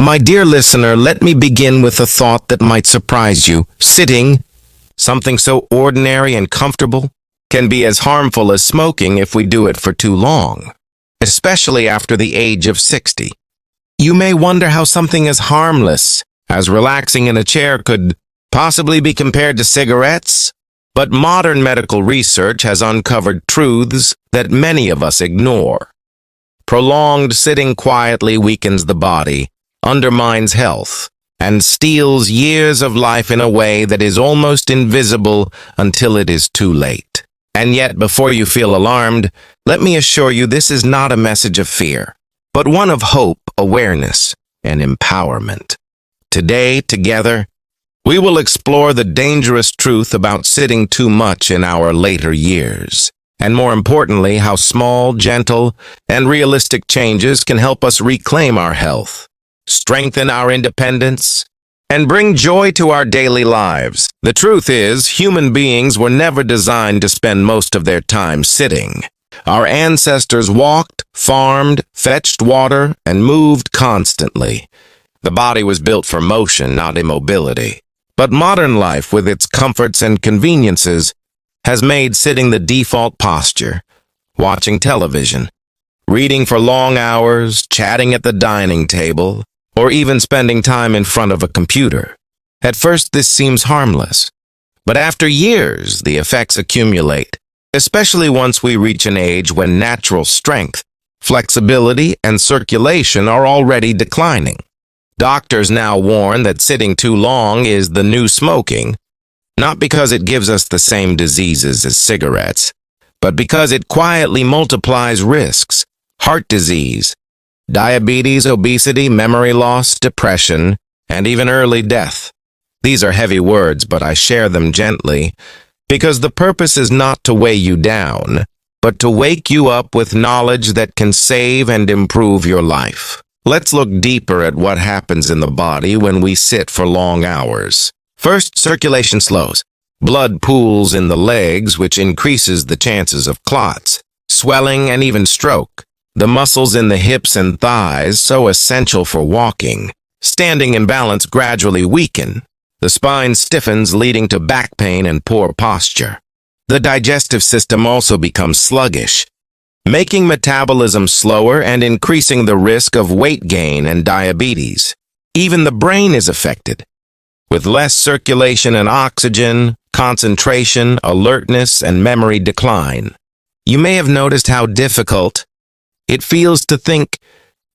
My dear listener, let me begin with a thought that might surprise you. Sitting, something so ordinary and comfortable, can be as harmful as smoking if we do it for too long, especially after the age of 60. You may wonder how something as harmless as relaxing in a chair could possibly be compared to cigarettes, but modern medical research has uncovered truths that many of us ignore. Prolonged sitting quietly weakens the body, undermines health, and steals years of life in a way that is almost invisible until it is too late. And yet, before you feel alarmed, let me assure you this is not a message of fear, but one of hope, awareness, and empowerment. Today, together, we will explore the dangerous truth about sitting too much in our later years, and more importantly, how small, gentle, and realistic changes can help us reclaim our health, strengthen our independence, and bring joy to our daily lives. The truth is, human beings were never designed to spend most of their time sitting. Our ancestors walked, farmed, fetched water, and moved constantly. The body was built for motion, not immobility. But modern life, with its comforts and conveniences, has made sitting the default posture. Watching television, reading for long hours, chatting at the dining table, or even spending time in front of a computer. At first, this seems harmless, but after years, the effects accumulate, especially once we reach an age when natural strength, flexibility, and circulation are already declining. Doctors now warn that sitting too long is the new smoking, not because it gives us the same diseases as cigarettes, but because it quietly multiplies risks: heart disease, diabetes, obesity, memory loss, depression, and even early death. These are heavy words, but I share them gently, because the purpose is not to weigh you down, but to wake you up with knowledge that can save and improve your life. Let's look deeper at what happens in the body when we sit for long hours. First, circulation slows. Blood pools in the legs, which increases the chances of clots, swelling, and even stroke. The muscles in the hips and thighs, so essential for walking, standing and balance, gradually weaken. The spine stiffens, leading to back pain and poor posture. The digestive system also becomes sluggish, making metabolism slower and increasing the risk of weight gain and diabetes. Even the brain is affected. With less circulation and oxygen, concentration, alertness, and memory decline. You may have noticed how difficult it feels to think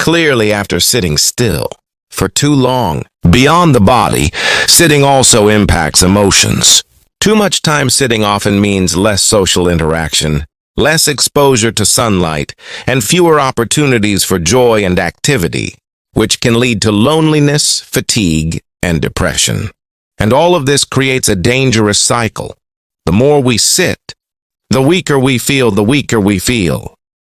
clearly after sitting still for too long. Beyond the body, sitting also impacts emotions. Too much time sitting often means less social interaction, less exposure to sunlight, and fewer opportunities for joy and activity, which can lead to loneliness, fatigue, and depression. And all of this creates a dangerous cycle. The more we sit, the weaker we feel,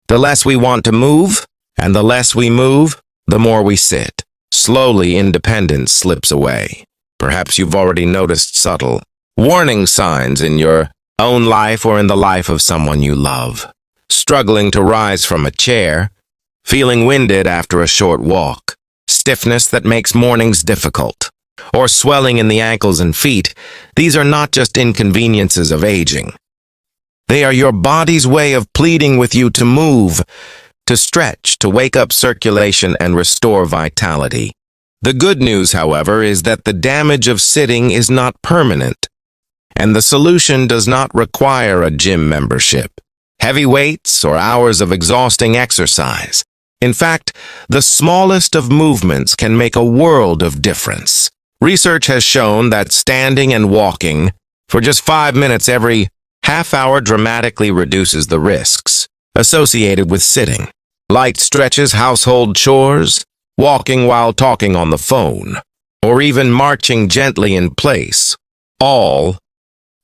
The less we want to move, and the less we move, the more we sit. Slowly, independence slips away. Perhaps you've already noticed subtle warning signs in your own life or in the life of someone you love. Struggling to rise from a chair, feeling winded after a short walk, stiffness that makes mornings difficult, or swelling in the ankles and feet. These are not just inconveniences of aging. They are your body's way of pleading with you to move, to stretch, to wake up circulation and restore vitality. The good news, however, is that the damage of sitting is not permanent, and the solution does not require a gym membership, heavy weights, or hours of exhausting exercise. In fact, the smallest of movements can make a world of difference. Research has shown that standing and walking for just 5 minutes every half hour dramatically reduces the risks associated with sitting. Light stretches, household chores, walking while talking on the phone, or even marching gently in place. All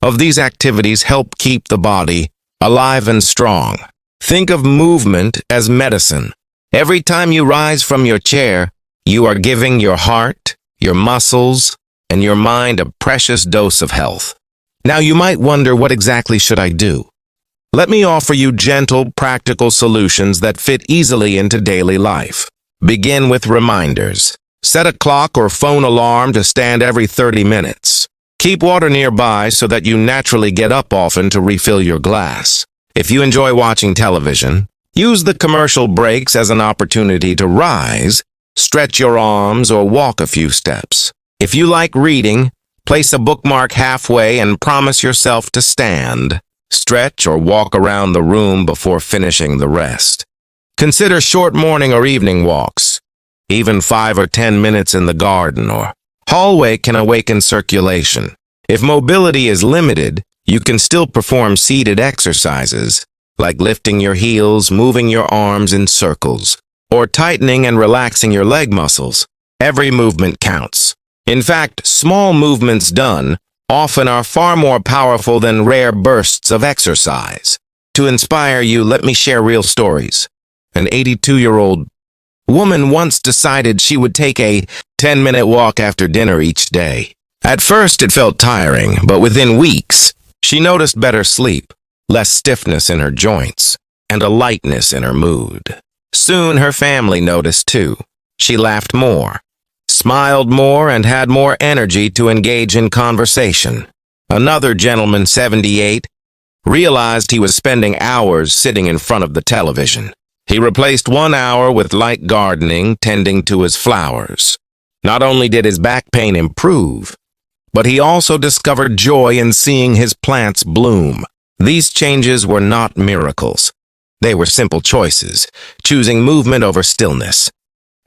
of these activities help keep the body alive and strong. Think of movement as medicine. Every time you rise from your chair, you are giving your heart, your muscles, and your mind a precious dose of health. Now you might wonder, what exactly should I do? Let me offer you gentle, practical solutions that fit easily into daily life. Begin with reminders. Set a clock or phone alarm to stand every 30 minutes. Keep water nearby so that you naturally get up often to refill your glass. If you enjoy watching television, use the commercial breaks as an opportunity to rise, stretch your arms, or walk a few steps. If you like reading, place a bookmark halfway and promise yourself to stand, stretch, or walk around the room before finishing the rest. Consider short morning or evening walks. Even 5 or 10 minutes in the garden or hallway can awaken circulation. If mobility is limited, you can still perform seated exercises, like lifting your heels, moving your arms in circles, or tightening and relaxing your leg muscles. Every movement counts. In fact, small movements done often are far more powerful than rare bursts of exercise. To inspire you, let me share real stories. An 82-year-old woman once decided she would take a 10-minute walk after dinner each day. At first, it felt tiring, but within weeks, she noticed better sleep, less stiffness in her joints, and a lightness in her mood. Soon, her family noticed too. She laughed more, smiled more, and had more energy to engage in conversation. Another gentleman, 78, realized he was spending hours sitting in front of the television. He replaced 1 hour with light gardening, tending to his flowers. Not only did his back pain improve, but he also discovered joy in seeing his plants bloom. These changes were not miracles. They were simple choices, choosing movement over stillness.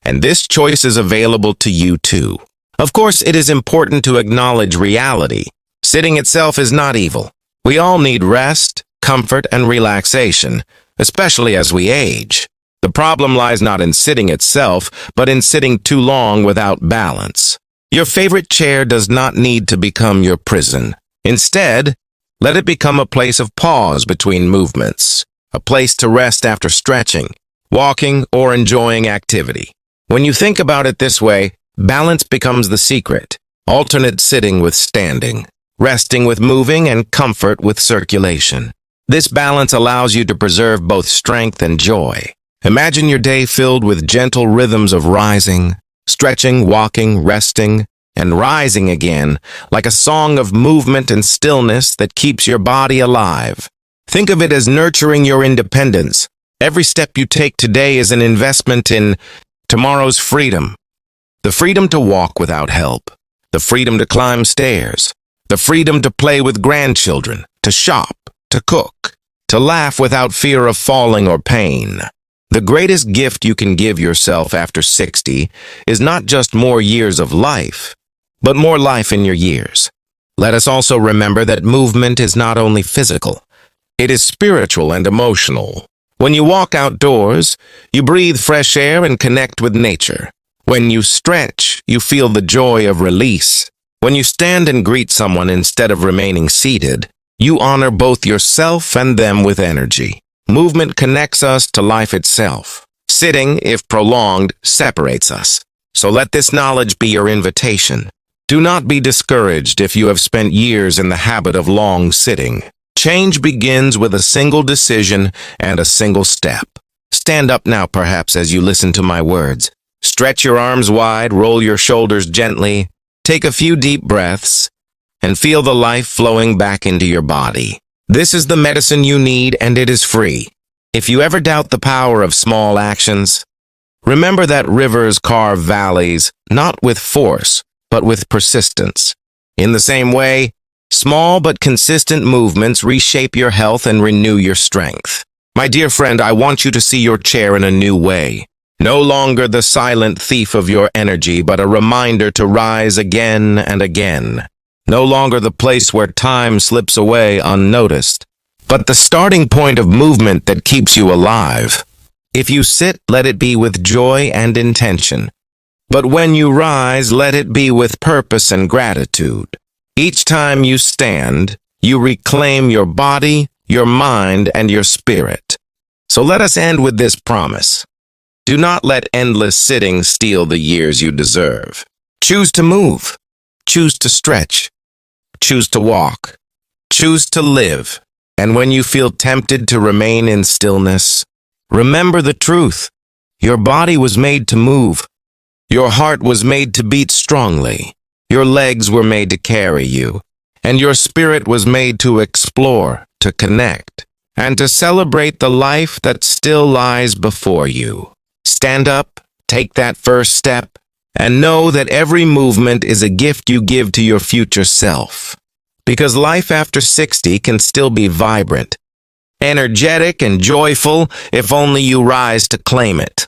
And this choice is available to you too. Of course, it is important to acknowledge reality. Sitting itself is not evil. We all need rest, comfort, and relaxation, especially as we age. The problem lies not in sitting itself, but in sitting too long without balance. Your favorite chair does not need to become your prison. Instead, let it become a place of pause between movements, a place to rest after stretching, walking, or enjoying activity. When you think about it this way, balance becomes the secret. Alternate sitting with standing, resting with moving, and comfort with circulation. This balance allows you to preserve both strength and joy. Imagine your day filled with gentle rhythms of rising, stretching, walking, resting, and rising again, like a song of movement and stillness that keeps your body alive. Think of it as nurturing your independence. Every step you take today is an investment in tomorrow's freedom. The freedom to walk without help, the freedom to climb stairs, the freedom to play with grandchildren, to shop, to cook, to laugh without fear of falling or pain. The greatest gift you can give yourself after 60 is not just more years of life, but more life in your years. Let us also remember that movement is not only physical, it is spiritual and emotional. When you walk outdoors, you breathe fresh air and connect with nature. When you stretch, you feel the joy of release. When you stand and greet someone instead of remaining seated, you honor both yourself and them with energy. Movement connects us to life itself. Sitting, if prolonged, separates us. So let this knowledge be your invitation. Do not be discouraged if you have spent years in the habit of long sitting. Change begins with a single decision and a single step. Stand up now, perhaps, as you listen to my words. Stretch your arms wide, roll your shoulders gently, take a few deep breaths, and feel the life flowing back into your body. This is the medicine you need, and it is free. If you ever doubt the power of small actions, remember that rivers carve valleys, not with force, but with persistence. In the same way, small but consistent movements reshape your health and renew your strength. My dear friend, I want you to see your chair in a new way. No longer the silent thief of your energy, but a reminder to rise again and again. No longer the place where time slips away unnoticed, but the starting point of movement that keeps you alive. If you sit, let it be with joy and intention. But when you rise, let it be with purpose and gratitude. Each time you stand, you reclaim your body, your mind, and your spirit. So let us end with this promise. Do not let endless sitting steal the years you deserve. Choose to move. Choose to stretch. Choose to walk. Choose to live. And when you feel tempted to remain in stillness, remember the truth. Your body was made to move. Your heart was made to beat strongly. Your legs were made to carry you. And your spirit was made to explore, to connect, and to celebrate the life that still lies before you. Stand up, take that first step, and know that every movement is a gift you give to your future self. Because life after 60 can still be vibrant, energetic, and joyful if only you rise to claim it.